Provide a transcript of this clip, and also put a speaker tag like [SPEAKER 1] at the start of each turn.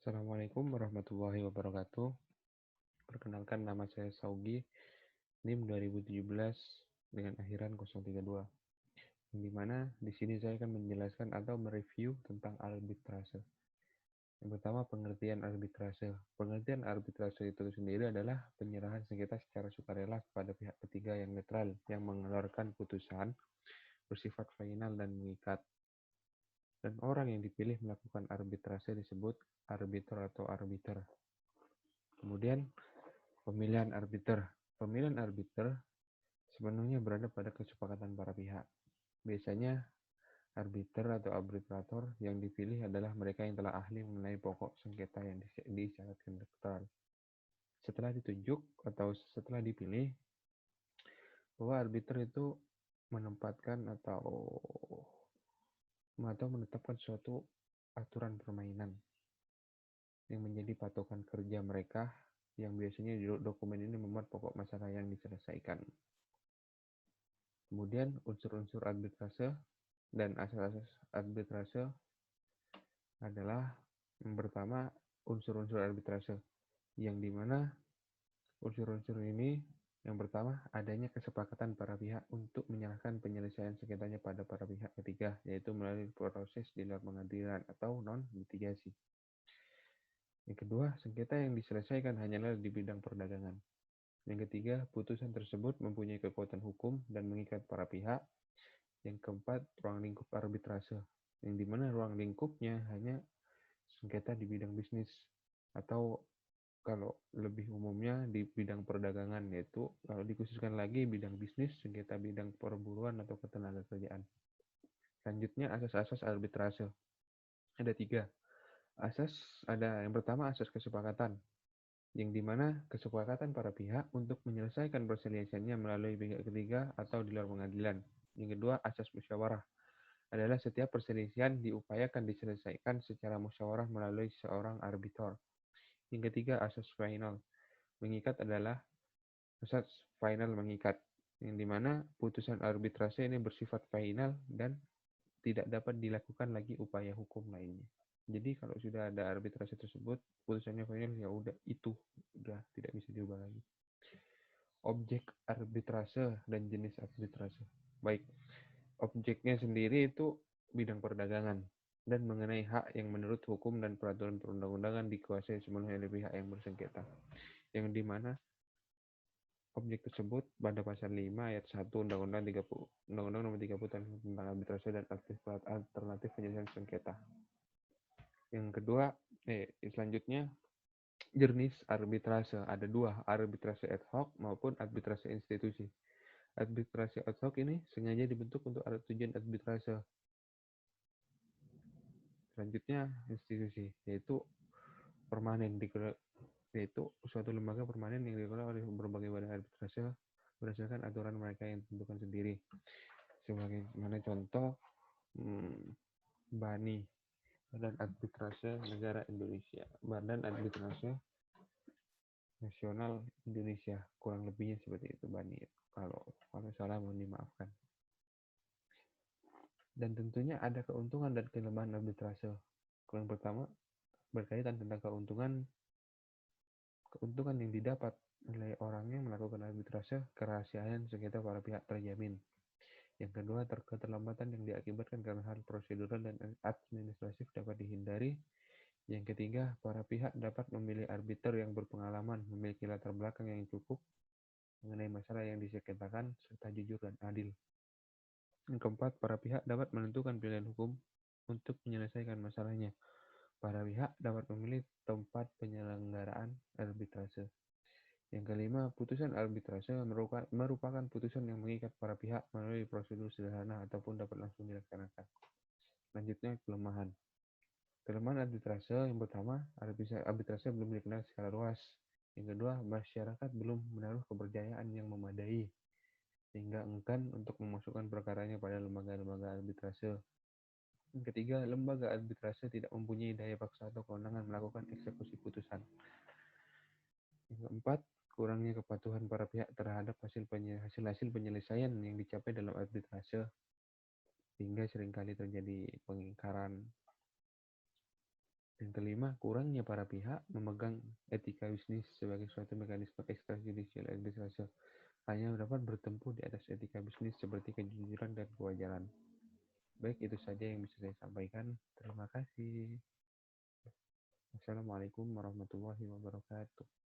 [SPEAKER 1] Assalamualaikum warahmatullahi wabarakatuh. Perkenalkan nama saya Saugi, NIM 2017 dengan akhiran 032. Yang dimana di sini saya akan menjelaskan atau mereview tentang arbitrase. Yang pertama, pengertian arbitrase. Pengertian arbitrase itu sendiri adalah penyerahan sengketa secara sukarela kepada pihak ketiga yang netral, yang mengeluarkan putusan bersifat final dan mengikat. Dan orang yang dipilih melakukan arbitrase disebut arbiter atau arbiter. Kemudian, pemilihan arbiter. Pemilihan arbiter sepenuhnya berada pada kesepakatan para pihak. Biasanya, arbiter atau arbitrator yang dipilih adalah mereka yang telah ahli mengenai pokok sengketa yang diisyaratkan netral. Setelah ditunjuk atau setelah dipilih, bahwa arbiter itu menempatkan atau menetapkan suatu aturan permainan yang menjadi patokan kerja mereka, yang biasanya di dokumen ini memuat pokok masalah yang diselesaikan. Kemudian unsur-unsur arbitrase dan asas-asas arbitrase adalah yang pertama unsur-unsur arbitrase, yang dimana unsur-unsur ini yang pertama adanya kesepakatan para pihak untuk menyerahkan penyelesaian sengketanya pada para pihak ketiga, yaitu melalui proses di luar pengadilan atau non-litigasi. Yang kedua, sengketa yang diselesaikan hanyalah di bidang perdagangan. Yang ketiga, putusan tersebut mempunyai kekuatan hukum dan mengikat para pihak. Yang keempat, ruang lingkup arbitrase, yang dimana ruang lingkupnya hanya sengketa di bidang bisnis, atau kalau lebih umumnya di bidang perdagangan, yaitu kalau dikhususkan lagi bidang bisnis, sengketa bidang perburuan atau ketenagakerjaan. Selanjutnya, asas-asas arbitrase. Ada tiga. Yang pertama asas kesepakatan, yang dimana kesepakatan para pihak untuk menyelesaikan perselisihannya melalui pihak ketiga atau di luar pengadilan. Yang kedua, asas musyawarah, adalah setiap perselisihan diupayakan diselesaikan secara musyawarah melalui seorang arbitor. Yang ketiga, asas final. Mengikat adalah asas final mengikat, yang dimana putusan arbitrase ini bersifat final dan tidak dapat dilakukan lagi upaya hukum lainnya. Jadi kalau sudah ada arbitrase tersebut, putusannya final, ya udah itu, udah tidak bisa diubah lagi. Objek arbitrase dan jenis arbitrase. Baik, objeknya sendiri itu bidang perdagangan dan mengenai hak yang menurut hukum dan peraturan perundang-undangan dikuasai sepenuhnya oleh pihak yang bersengketa. Yang dimana objek tersebut pada pasal 5 ayat 1 Undang-Undang Nomor 30 tentang arbitrase dan alternatif penyelesaian sengketa. Yang kedua, selanjutnya jenis arbitrase. Ada dua, arbitrase ad hoc maupun arbitrase institusi. Arbitrase ad hoc ini sengaja dibentuk untuk tujuan arbitrase. Selanjutnya institusi, yaitu permanen, yaitu suatu lembaga permanen yang dikelola oleh berbagai badan arbitrase berdasarkan aturan mereka yang ditentukan sendiri. Sebagaimana contoh BANI, Badan Arbitrase Negara Indonesia, Badan Arbitrase Nasional Indonesia, kurang lebihnya seperti itu BANI. Kalau salah mohon dimaafkan. Dan tentunya ada keuntungan dan kelemahan arbitrase. Yang pertama berkaitan tentang keuntungan yang didapat oleh orang yang melakukan arbitrase, kerahasiaan sengketa para pihak terjamin. Yang kedua, keterlambatan yang diakibatkan karena hal prosedural dan administratif dapat dihindari. Yang ketiga, para pihak dapat memilih arbiter yang berpengalaman, memiliki latar belakang yang cukup mengenai masalah yang disengketakan, serta jujur dan adil. Yang keempat, para pihak dapat menentukan pilihan hukum untuk menyelesaikan masalahnya. Para pihak dapat memilih tempat penyelenggaraan arbitrase. Yang kelima, putusan arbitrase merupakan putusan yang mengikat para pihak melalui prosedur sederhana ataupun dapat langsung dilaksanakan. Selanjutnya, kelemahan. Kelemahan arbitrase yang pertama, arbitrase belum dikenal secara luas. Yang kedua, masyarakat belum menaruh kepercayaan yang memadai sehingga enggan untuk memasukkan perkaranya pada lembaga-lembaga arbitrase. Yang ketiga, lembaga arbitrase tidak mempunyai daya paksa atau kewenangan melakukan eksekusi putusan. Yang keempat, kurangnya kepatuhan para pihak terhadap hasil penyelesaian yang dicapai dalam arbitrase, sehingga seringkali terjadi pengingkaran. Dan kelima, kurangnya para pihak memegang etika bisnis sebagai suatu mekanisme ekstrajudisial arbitrase hanya dapat bertempuh di atas etika bisnis seperti kejujuran dan kewajaran. Baik, itu saja yang bisa saya sampaikan. Terima kasih. Wassalamualaikum warahmatullahi wabarakatuh.